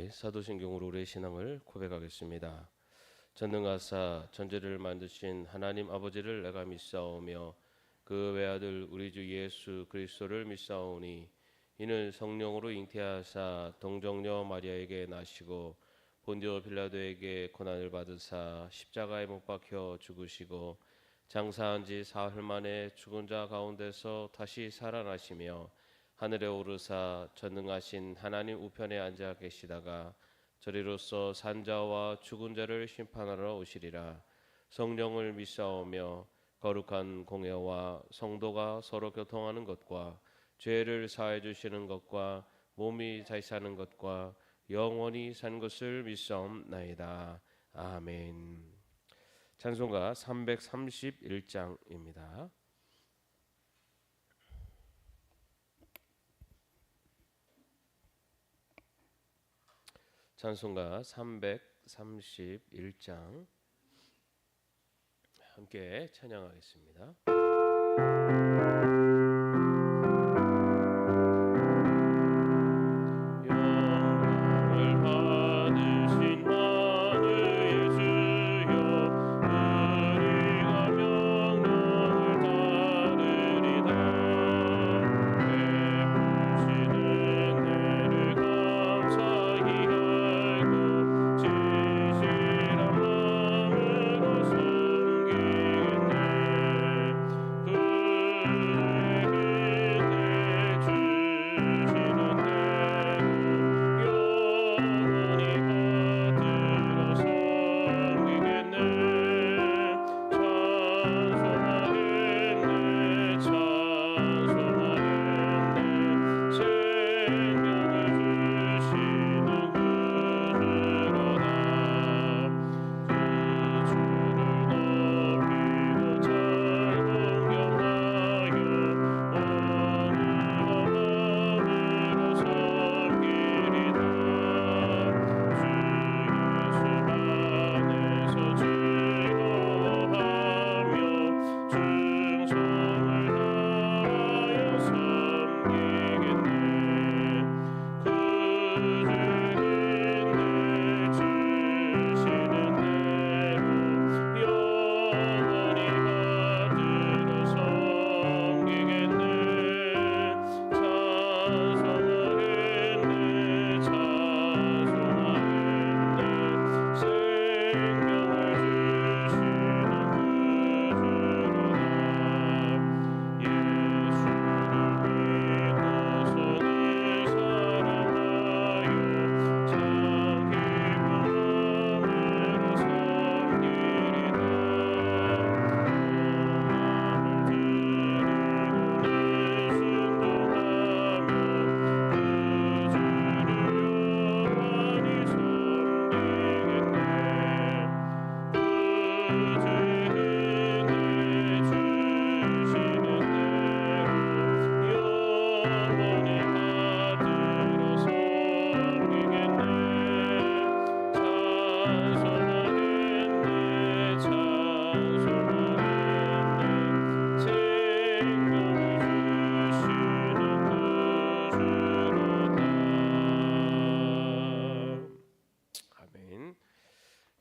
같이 사도신경으로 우리의 신앙을 고백하겠습니다. 전능하사 천지를 만드신 하나님 아버지를 내가 믿사오며 그 외아들 우리 주 예수 그리스도를 믿사오니 이는 성령으로 잉태하사 동정녀 마리아에게 나시고 본디오 빌라도에게 고난을 받으사 십자가에 못 박혀 죽으시고 장사한 지 사흘 만에 죽은 자 가운데서 다시 살아나시며 하늘에 오르사 전능하신 하나님 우편에 앉아 계시다가 저리로서 산자와 죽은 자를 심판하러 오시리라. 성령을 믿사오며 거룩한 공예와 성도가 서로 교통하는 것과 죄를 사해 주시는 것과 몸이 다시 사는 것과 영원히 산 것을 믿사옵나이다. 아멘. 찬송가 331장입니다. 찬송가 331장 함께 찬양하겠습니다.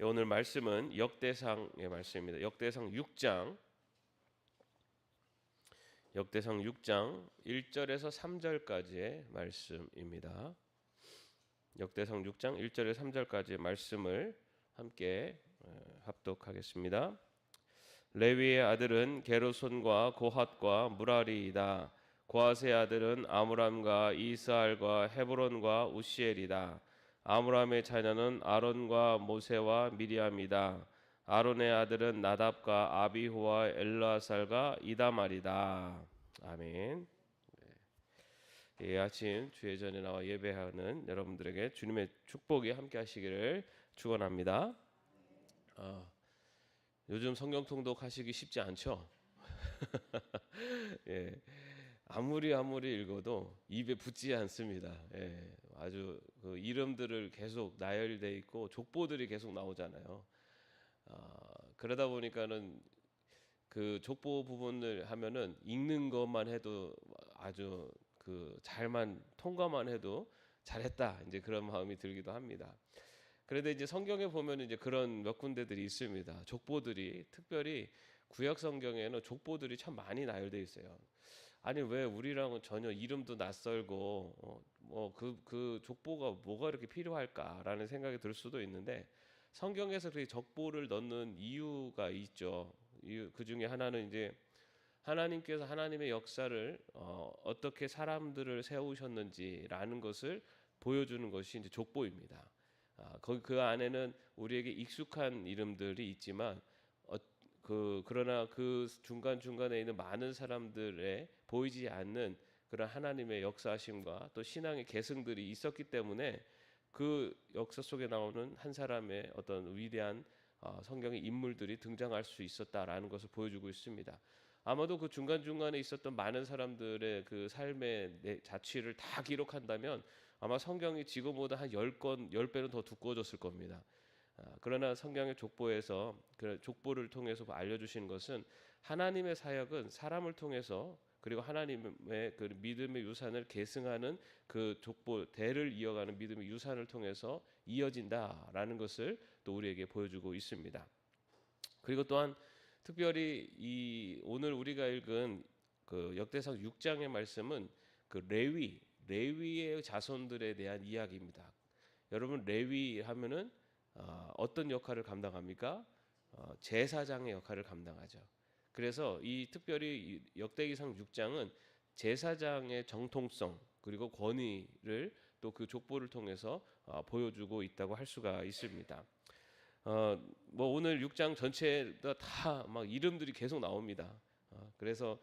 오늘 말씀은 역대상의 말씀입니다. 역대상 6장 1절에서 3절까지의 말씀입니다. 역대상 6장 1절에서 3절까지의 말씀을 함께 합독하겠습니다. 레위의 아들은 게르손과 고핫과 무라리이다. 고핫의 아들은 아므람과 이스할과 헤브론과 우시엘이다. 아므람의 자녀는 아론과 모세와 미리암이다. 아론의 아들은 나답과 아비후와 엘르아살과 이다말이다. 아멘. 아침 주의 전에 나와 예배하는 여러분들에게 주님의 축복이 함께 하시기를 축원합니다. 요즘 성경 통독 하시기 쉽지 않죠? 예. 아무리 읽어도 입에 붙지 않습니다. 예, 아주 그 이름들을 계속 나열돼 있고 족보들이 계속 나오잖아요. 그러다 보니까는 그 족보 부분을 하면은 읽는 것만 해도 아주 그 잘만 통과만 해도 잘했다 이제 그런 마음이 들기도 합니다. 그런데 이제 성경에 보면 이제 그런 몇 군데들이 있습니다. 족보들이 특별히 구약 성경에는 족보들이 참 많이 나열되어 있어요. 아니 왜 우리랑은 전혀 이름도 낯설고 그 족보가 뭐가 이렇게 필요할까라는 생각이 들 수도 있는데 성경에서 그 족보를 넣는 이유가 있죠. 그 중에 하나는 이제 하나님께서 하나님의 역사를 어떻게 사람들을 세우셨는지라는 것을 보여주는 것이 이제 족보입니다. 거기 그 안에는 우리에게 익숙한 이름들이 있지만 그러나 그 중간 중간에 있는 많은 사람들의 보이지 않는 그런 하나님의 역사하심과 또 신앙의 계승들이 있었기 때문에 그 역사 속에 나오는 한 사람의 어떤 위대한 성경의 인물들이 등장할 수 있었다라는 것을 보여주고 있습니다. 아마도 그 중간중간에 있었던 많은 사람들의 그 삶의 자취를 다 기록한다면 아마 성경이 지금보다 한 10권, 10배는 더 두꺼워졌을 겁니다. 그러나 성경의 족보에서 그 족보를 통해서 알려주시는 것은 하나님의 사역은 사람을 통해서 그리고 하나님의 그 믿음의 유산을 계승하는 그 족보 대를 이어가는 믿음의 유산을 통해서 이어진다라는 것을 또 우리에게 보여주고 있습니다. 그리고 또한 특별히 이 오늘 우리가 읽은 그 역대상 6장의 말씀은 그 레위의 자손들에 대한 이야기입니다. 여러분 레위 하면은 어떤 역할을 감당합니까? 제사장의 역할을 감당하죠. 그래서 이 특별히 역대기상 6장은 제사장의 정통성 그리고 권위를 또 그 족보를 통해서 보여주고 있다고 할 수가 있습니다. 뭐 오늘 6장 전체가 다 막 이름들이 계속 나옵니다. 그래서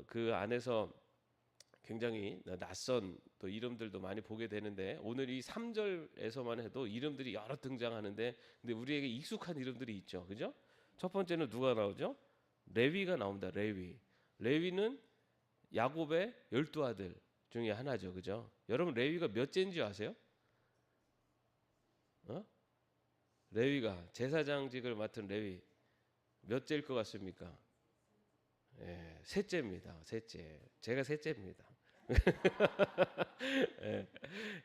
그 안에서 굉장히 낯선 또 이름들도 많이 보게 되는데 오늘 이 3절에서만 해도 이름들이 여러 등장하는데 근데 우리에게 익숙한 이름들이 있죠. 그죠? 첫 번째는 누가 나오죠? 레위가 나옵니다. 레위는 야곱의 12아들 중에 하나죠. 그죠? 여러분 레위가 몇째인지 아세요? 레위가 제사장직을 맡은 레위 몇째일 것 같습니까? 예, 셋째입니다. 셋째. 제가 셋째입니다.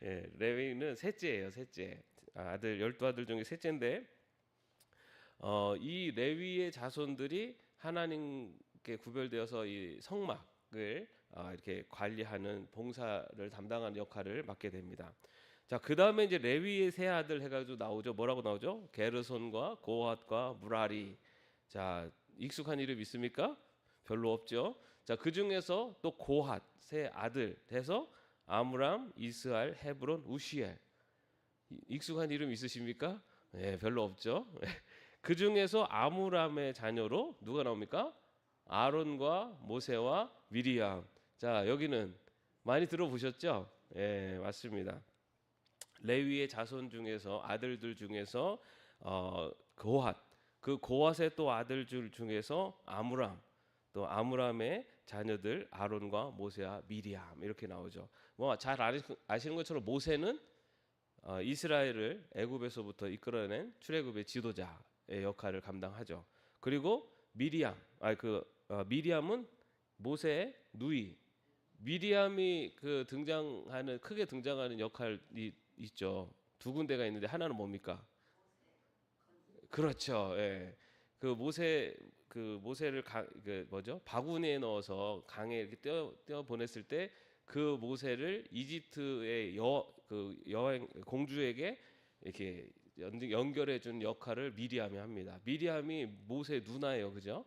예, 레위는 셋째예요. 셋째. 아들 12아들 중에 셋째인데 이 레위의 자손들이 하나님께 구별되어서 이 성막을 이렇게 관리하는 봉사를 담당하는 역할을 맡게 됩니다. 자, 그 다음에 이제 레위의 세 아들 해가지고 나오죠. 뭐라고 나오죠? 게르손과 고핫과 무라리. 자, 익숙한 이름 있습니까? 별로 없죠. 자, 그 중에서 또 고핫 세 아들 돼서 아므람, 이스할, 헤브론, 우시엘. 익숙한 이름 있으십니까? 네, 별로 없죠. 그 중에서 아므람의 자녀로 누가 나옵니까? 아론과 모세와 미리암. 자, 여기는 많이 들어보셨죠? 예, 맞습니다. 레위의 자손 중에서 아들들 중에서 고핫 그 고핫의 또 아들들 중에서 아므람 또 아므람의 자녀들 아론과 모세와 미리암 이렇게 나오죠. 뭐 잘 아시는 것처럼 모세는 이스라엘을 애굽에서부터 이끌어낸 출애굽의 지도자의 역할을 감당하죠. 그리고 미리암은 모세의 누이. 미리암이 그 크게 등장하는 역할이 있죠. 두 군데가 있는데 하나는 뭡니까? 그렇죠. 예. 모세를 바구니에 넣어서 강에 이렇게 떼어 보냈을 때 그 모세를 이집트의 여행 공주에게 이렇게 연결해 준 역할을 미리암이 합니다. 미리암이 모세의 누나예요. 그죠?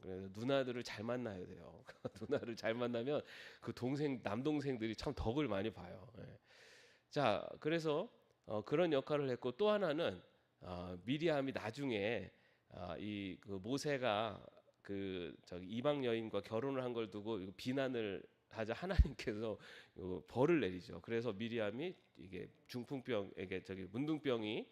그래서 누나들을 잘 만나야 돼요. 누나를 잘 만나면 그 남동생들이 참 덕을 많이 봐요. 예. 자, 그래서 그런 역할을 했고 또 하나는 미리암이 나중에 그 모세가 이방 여인과 결혼을 한 걸 두고 비난을 하자 하나님께서 벌을 내리죠. 그래서 미리암이 이게 문둥병이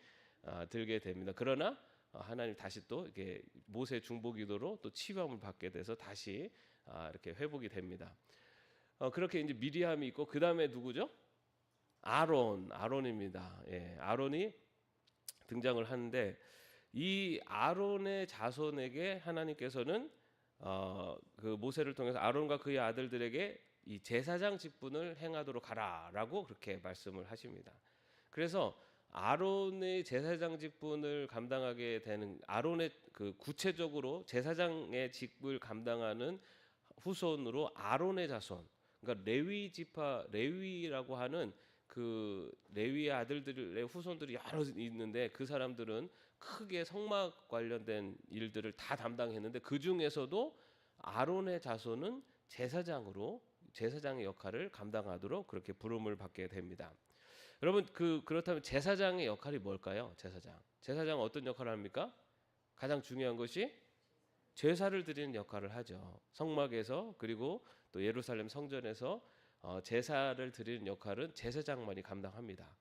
들게 됩니다. 그러나 하나님 다시 또 이게 모세 중보기도로 또 치유함을 받게 돼서 다시 이렇게 회복이 됩니다. 그렇게 이제 미리암이 있고 그 다음에 누구죠? 아론입니다. 예, 아론이 등장을 하는데 이 아론의 자손에게 하나님께서는 그 모세를 통해서 아론과 그의 아들들에게 이 제사장 직분을 행하도록 하라라고 그렇게 말씀을 하십니다. 그래서 아론의 제사장 직분을 감당하게 되는 아론의 그 구체적으로 제사장의 직분을 감당하는 후손으로 아론의 자손, 그러니까 레위 지파 레위라고 하는 그 레위의 아들들의 후손들이 여러 있는데 그 사람들은 크게 성막 관련된 일들을 다 담당했는데 그 중에서도 아론의 자손은 제사장의 역할을 감당하도록 그렇게 부름을 받게 됩니다. 여러분 그렇다면 제사장의 역할이 뭘까요? 제사장 어떤 역할을 합니까? 가장 중요한 것이 제사를 드리는 역할을 하죠. 성막에서 그리고 또 예루살렘 성전에서 제사를 드리는 역할은 제사장만이 감당합니다.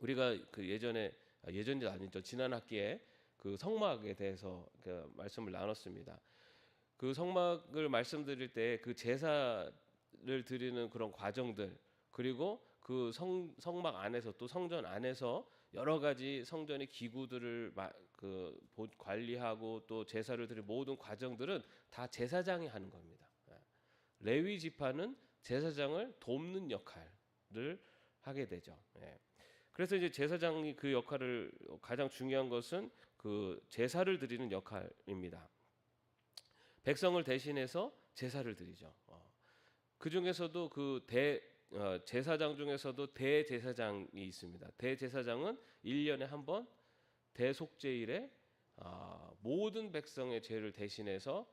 우리가 그 예전이 아니죠. 지난 학기에 그 성막에 대해서 그 말씀을 나눴습니다. 그 성막을 말씀드릴 때 그 제사를 드리는 그런 과정들 그리고 그 성막 안에서 또 성전 안에서 여러 가지 성전의 기구들을 관리하고 또 제사를 드리는 모든 과정들은 다 제사장이 하는 겁니다. 레위 지파는 제사장을 돕는 역할을 하게 되죠. 그래서 이제 제사장이 그 역할을 가장 중요한 것은 그 제사를 드리는 역할입니다. 백성을 대신해서 제사를 드리죠. 그 중에서도 제사장 중에서도 대제사장이 있습니다. 대제사장은 1년에 한 번 대속죄일에 모든 백성의 죄를 대신해서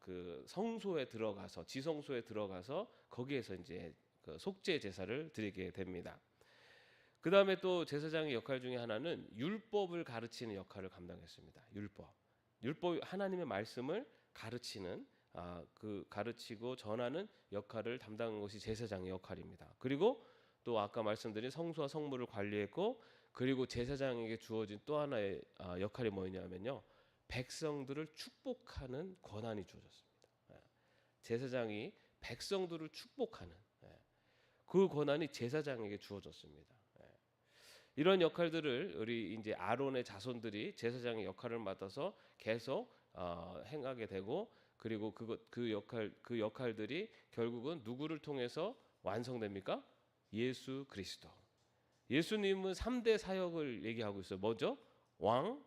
그 성소에 들어가서 지성소에 들어가서 거기에서 이제 그 속죄 제사를 드리게 됩니다. 그 다음에 또 제사장의 역할 중에 하나는 율법을 가르치는 역할을 감당했습니다. 율법 하나님의 말씀을 가르치는 가르치고 전하는 역할을 담당한 것이 제사장의 역할입니다. 그리고 또 아까 말씀드린 성소와 성물을 관리했고 그리고 제사장에게 주어진 또 하나의 역할이 뭐냐면요. 백성들을 축복하는 권한이 주어졌습니다. 제사장이 백성들을 축복하는 그 권한이 제사장에게 주어졌습니다. 이런 역할들을 우리 이제 아론의 자손들이 제사장의 역할을 맡아서 계속 행하게 되고 그리고 그 역할들이 결국은 누구를 통해서 완성됩니까? 예수 그리스도. 예수님은 3대 사역을 얘기하고 있어요. 뭐죠? 왕,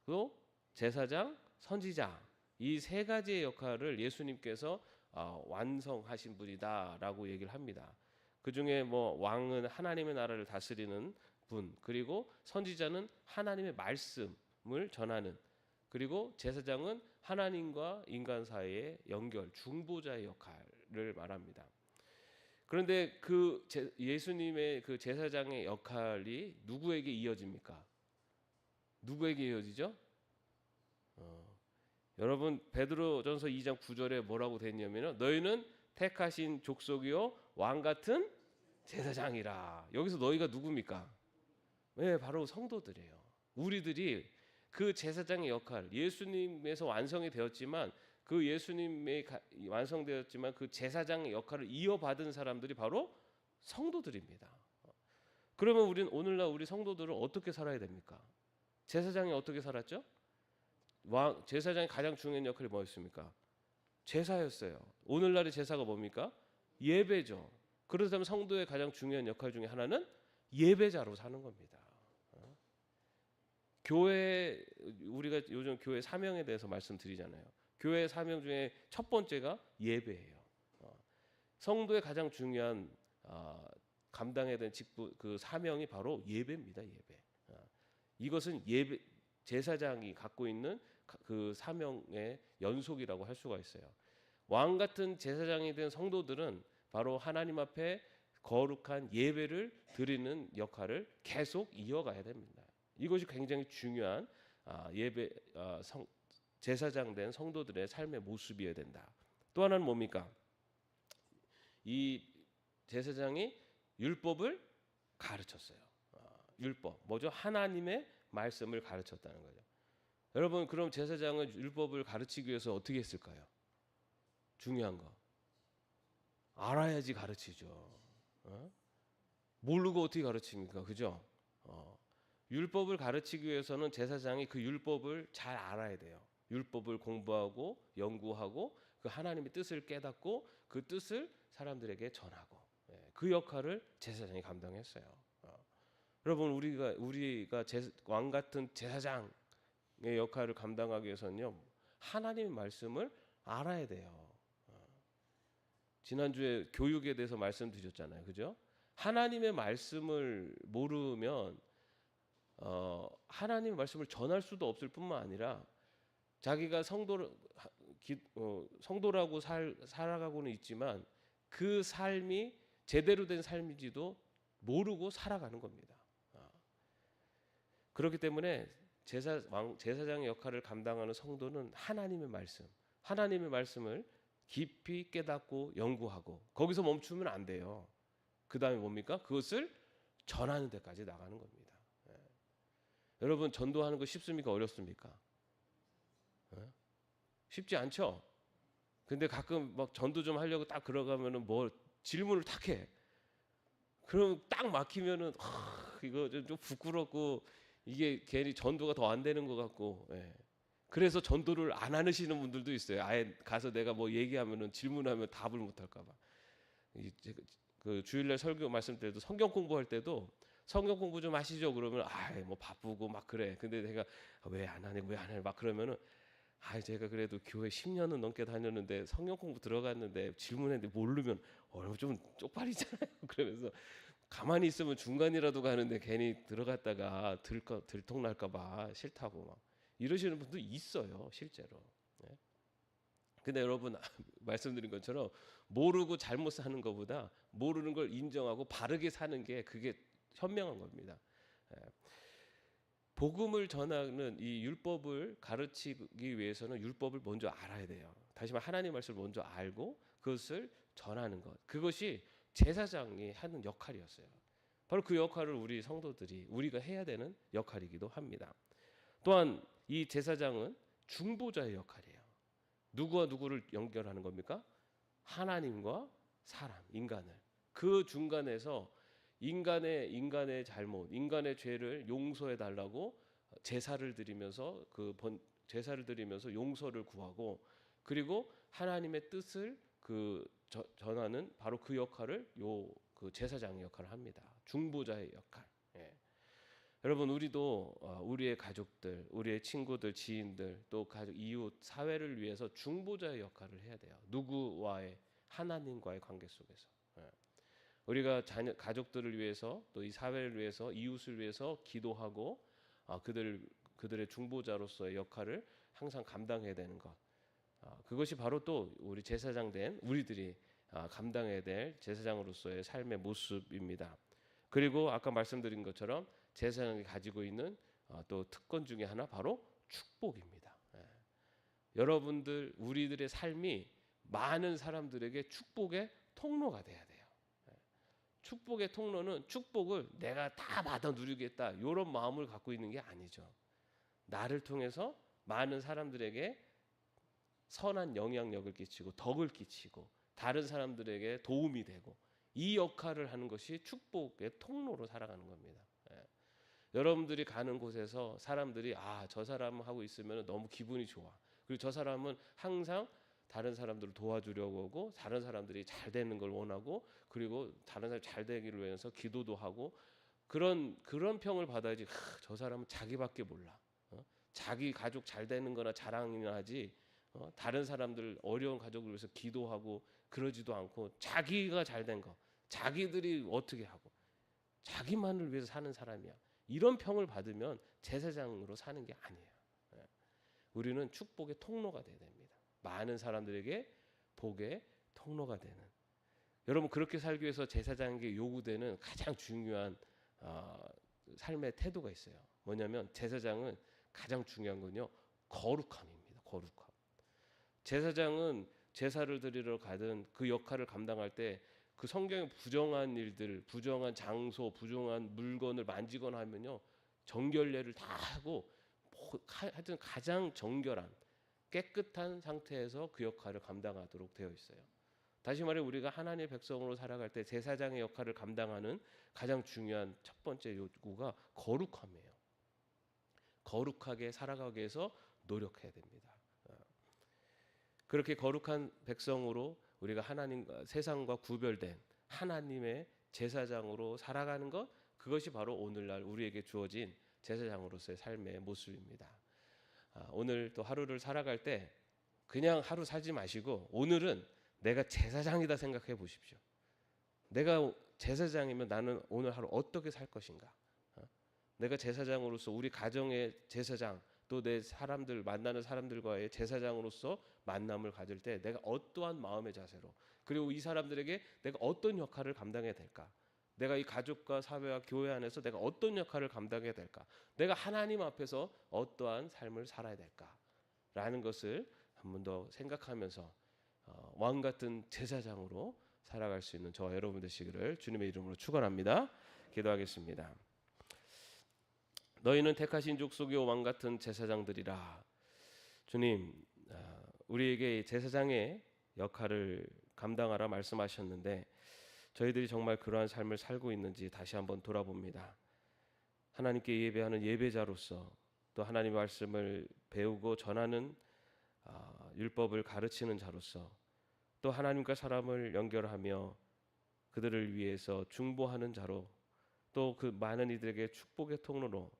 또 제사장, 선지자. 이 세 가지의 역할을 예수님께서 완성하신 분이다라고 얘기를 합니다. 그 중에 뭐 왕은 하나님의 나라를 다스리는 분, 그리고 선지자는 하나님의 말씀을 전하는, 그리고 제사장은 하나님과 인간 사이의 연결, 중보자의 역할을 말합니다. 그런데 예수님의 그 제사장의 역할이 누구에게 이어집니까? 누구에게 이어지죠? 여러분 베드로전서 2장 9절에 뭐라고 되어 있냐면요. 너희는 택하신 족속이요 왕 같은 제사장이라. 여기서 너희가 누굽니까? 네, 바로 성도들이에요. 우리들이 그 제사장의 역할, 예수님에서 완성이 되었지만 그 예수님의 완성되었지만 그 제사장의 역할을 이어받은 사람들이 바로 성도들입니다. 그러면 우리는 오늘날 우리 성도들은 어떻게 살아야 됩니까? 제사장이 어떻게 살았죠? 제사장의 가장 중요한 역할이 뭐였습니까? 제사였어요. 오늘날의 제사가 뭡니까? 예배죠. 그렇다면 성도의 가장 중요한 역할 중에 하나는 예배자로 사는 겁니다. 교회, 우리가 요즘 교회 사명에 대해서 말씀드리잖아요. 교회 사명 중에 첫 번째가 예배예요. 성도의 가장 중요한 감당해야 되는 직분, 그 사명이 바로 예배입니다. 예배. 이것은 제사장이 갖고 있는 그 사명의 연속이라고 할 수가 있어요. 왕 같은 제사장이 된 성도들은 바로 하나님 앞에 거룩한 예배를 드리는 역할을 계속 이어가야 됩니다. 이것이 굉장히 중요한 제사장 된 성도들의 삶의 모습이어야 된다. 또 하나는 뭡니까? 이 제사장이 율법을 가르쳤어요. 율법 뭐죠? 하나님의 말씀을 가르쳤다는 거죠. 여러분 그럼 제사장은 율법을 가르치기 위해서 어떻게 했을까요? 중요한 거 알아야지 가르치죠. 모르고 어떻게 가르칩니까? 그죠? 율법을 가르치기 위해서는 제사장이 그 율법을 잘 알아야 돼요. 율법을 공부하고 연구하고 그 하나님의 뜻을 깨닫고 그 뜻을 사람들에게 전하고, 그 역할을 제사장이 감당했어요. 여러분, 우리가 왕 같은 제사장의 역할을 감당하기 위해서는요, 하나님의 말씀을 알아야 돼요. 지난주에 교육에 대해서 말씀드렸잖아요, 그죠? 하나님의 말씀을 모르면 하나님의 말씀을 전할 수도 없을 뿐만 아니라 자기가 성도라고 살아가고는 있지만 그 삶이 제대로 된 삶인지도 모르고 살아가는 겁니다. 그렇기 때문에 제사장의 역할을 감당하는 성도는 하나님의 말씀을 깊이 깨닫고 연구하고 거기서 멈추면 안 돼요. 그 다음에 뭡니까? 그것을 전하는 데까지 나가는 겁니다. 여러분, 전도하는 거 쉽습니까? 어렵습니까? 쉽지 않죠? 근데 가끔 막 전도 좀 하려고 딱 들어가면은 뭐 질문을 탁 해. 그럼 딱 막히면은 이거 좀 부끄럽고 이게 괜히 전도가 더 안 되는 것 같고, 그래서 전도를 안 하시는 분들도 있어요. 아예 가서 내가 뭐 얘기하면은 질문하면 답을 못 할까 봐. 그 주일날 설교 말씀 때도 성경 공부할 때도 성경 공부 좀 하시죠. 그러면 뭐 바쁘고 막 그래. 근데 내가 왜 안 하네 막 그러면은 제가 그래도 교회 10년은 넘게 다녔는데 성경 공부 들어갔는데 질문했는데 모르면 좀 쪽팔리잖아요. 그러면서 가만히 있으면 중간이라도 가는데 괜히 들어갔다가 들통날까 봐 싫다고 막 이러시는 분도 있어요, 실제로. 근데 여러분, 말씀드린 것처럼 모르고 잘못 사는 것보다 모르는 걸 인정하고 바르게 사는 게 그게 현명한 겁니다. 복음을 전하는 이 율법을 가르치기 위해서는 율법을 먼저 알아야 돼요. 다시 말해 하나님의 말씀을 먼저 알고 그것을 전하는 것. 그것이 제사장이 하는 역할이었어요. 바로 그 역할을 우리 성도들이 우리가 해야 되는 역할이기도 합니다. 또한 이 제사장은 중보자의 역할이에요. 누구와 누구를 연결하는 겁니까? 하나님과 사람, 인간을. 그 중간에서 인간의 잘못, 인간의 죄를 용서해 달라고 제사를 드리면서 제사를 드리면서 용서를 구하고, 그리고 하나님의 뜻을 전하는 바로 그 역할을 그 제사장의 역할을 합니다. 중보자의 역할. 여러분, 우리도 우리의 가족들, 우리의 친구들, 지인들, 또 가족, 이웃, 사회를 위해서 중보자의 역할을 해야 돼요. 누구와의? 하나님과의 관계 속에서. 우리가 가족들을 위해서, 또 이 사회를 위해서, 이웃을 위해서 기도하고 그들의 중보자로서의 역할을 항상 감당해야 되는 것. 그것이 바로 또 우리 제사장 된 우리들이 감당해야 될 제사장으로서의 삶의 모습입니다. 그리고 아까 말씀드린 것처럼 제사장이 가지고 있는 또 특권 중에 하나, 바로 축복입니다. 여러분들, 우리들의 삶이 많은 사람들에게 축복의 통로가 돼야 돼요. 축복의 통로는 축복을 내가 다 받아 누리겠다 이런 마음을 갖고 있는 게 아니죠. 나를 통해서 많은 사람들에게 선한 영향력을 끼치고 덕을 끼치고 다른 사람들에게 도움이 되고, 이 역할을 하는 것이 축복의 통로로 살아가는 겁니다. 여러분들이 가는 곳에서 사람들이 저 사람하고 있으면 너무 기분이 좋아. 그리고 저 사람은 항상 다른 사람들을 도와주려고 하고 다른 사람들이 잘 되는 걸 원하고, 그리고 다른 사람이 잘 되기를 위해서 기도도 하고, 그런 평을 받아야지. 저 사람은 자기밖에 몰라. 자기 가족 잘 되는 거나 자랑이나 하지, 다른 사람들 어려운 가족을 위해서 기도하고 그러지도 않고, 자기가 잘 된 거 자기들이 어떻게 하고 자기만을 위해서 사는 사람이야. 이런 평을 받으면 제사장으로 사는 게 아니에요. 우리는 축복의 통로가 돼야 됩니다. 많은 사람들에게 복의 통로가 되는. 여러분, 그렇게 살기 위해서 제사장에게 요구되는 가장 중요한 삶의 태도가 있어요. 뭐냐면 제사장은 가장 중요한 건요, 거룩함입니다. 거룩함. 제사장은 제사를 드리러 가든 그 역할을 감당할 때 그 성경의 부정한 일들, 부정한 장소, 부정한 물건을 만지거나 하면요, 정결례를 다 하고 하여튼 가장 정결한 깨끗한 상태에서 그 역할을 감당하도록 되어 있어요. 다시 말해, 우리가 하나님의 백성으로 살아갈 때 제사장의 역할을 감당하는 가장 중요한 첫 번째 요구가 거룩함이에요. 거룩하게 살아가기 위해서 노력해야 됩니다. 그렇게 거룩한 백성으로 우리가 하나님과 세상과 구별된 하나님의 제사장으로 살아가는 것, 그것이 바로 오늘날 우리에게 주어진 제사장으로서의 삶의 모습입니다. 오늘 또 하루를 살아갈 때 그냥 하루 살지 마시고 오늘은 내가 제사장이다 생각해 보십시오. 내가 제사장이면 나는 오늘 하루 어떻게 살 것인가? 내가 제사장으로서 우리 가정의 제사장, 또 내 사람들 만나는 사람들과의 제사장으로서 만남을 가질 때 내가 어떠한 마음의 자세로, 그리고 이 사람들에게 내가 어떤 역할을 감당해야 될까? 내가 이 가족과 사회와 교회 안에서 내가 어떤 역할을 감당해야 될까? 내가 하나님 앞에서 어떠한 삶을 살아야 될까? 라는 것을 한 번 더 생각하면서 왕 같은 제사장으로 살아갈 수 있는 저와 여러분 되시기를 주님의 이름으로 축원합니다. 기도하겠습니다. 너희는 택하신 족속의 왕 같은 제사장들이라. 주님, 우리에게 제사장의 역할을 감당하라 말씀하셨는데 저희들이 정말 그러한 삶을 살고 있는지 다시 한번 돌아봅니다. 하나님께 예배하는 예배자로서, 또 하나님의 말씀을 배우고 전하는 율법을 가르치는 자로서, 또 하나님과 사람을 연결하며 그들을 위해서 중보하는 자로, 또 그 많은 이들에게 축복의 통로로,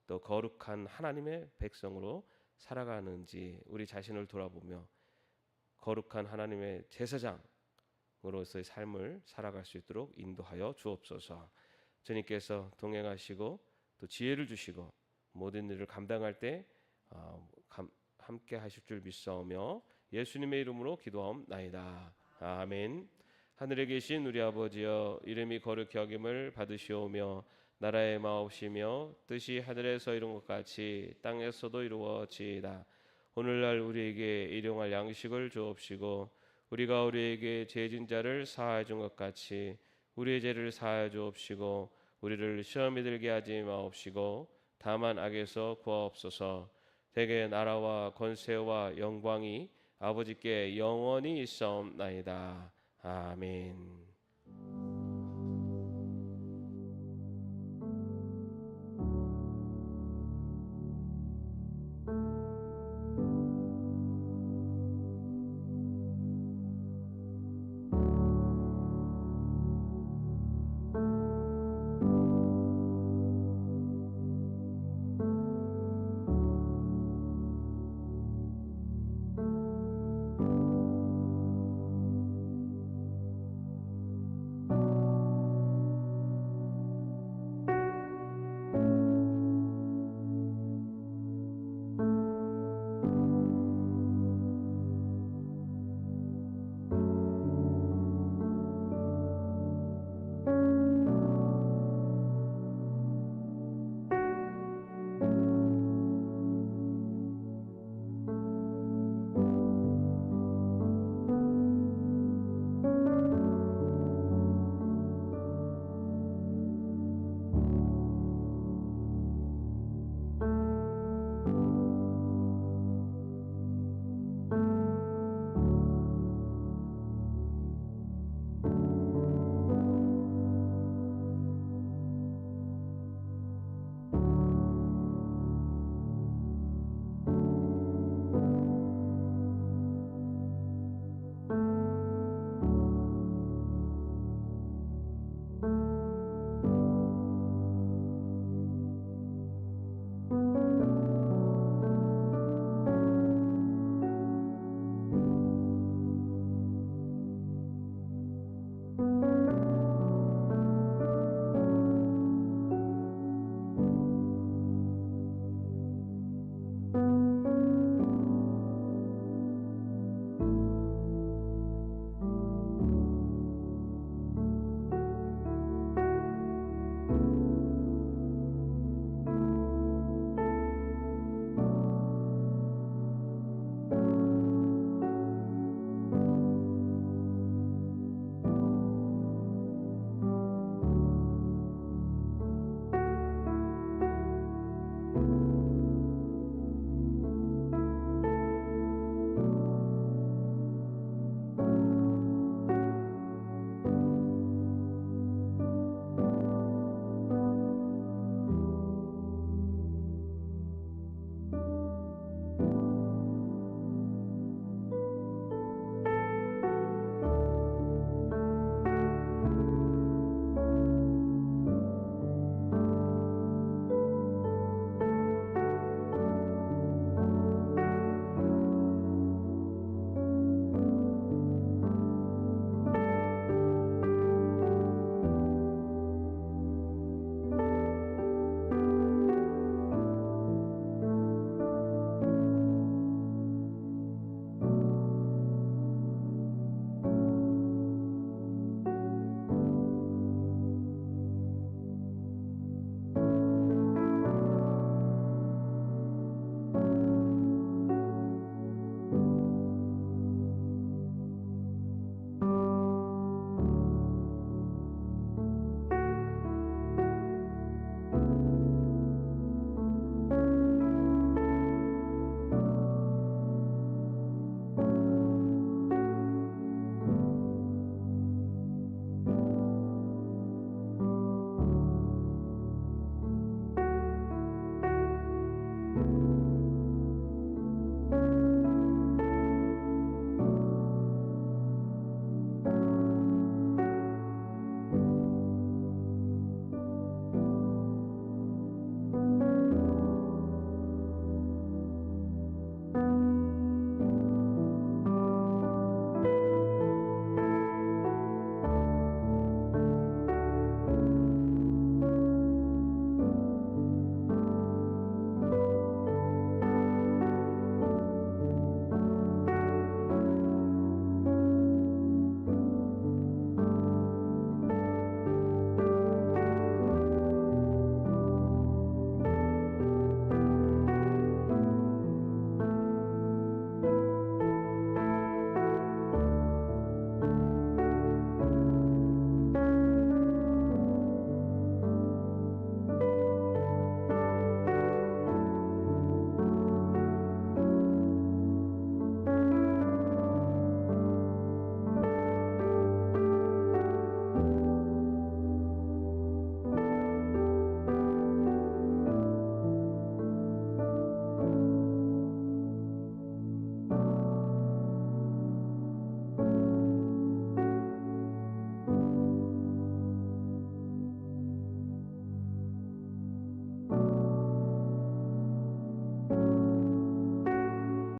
또 거룩한 하나님의 백성으로 살아가는지 우리 자신을 돌아보며 거룩한 하나님의 제사장으로서의 삶을 살아갈 수 있도록 인도하여 주옵소서. 주님께서 동행하시고 또 지혜를 주시고 모든 일을 감당할 때 함께 하실 줄 믿사오며 예수님의 이름으로 기도하옵나이다. 아멘. 하늘에 계신 우리 아버지여, 이름이 거룩히 여김을 받으시오며 나라의 마옵시며 뜻이 하늘에서 이룬 것 같이 땅에서도 이루어지이다. 오늘날 우리에게 일용할 양식을 주옵시고 우리가 우리에게 죄진 자를 사하여 준 것 같이 우리의 죄를 사하여 주옵시고 우리를 시험에 들게 하지 마옵시고 다만 악에서 구하옵소서. 대개 나라와 권세와 영광이 아버지께 영원히 있사옵나이다. 아멘.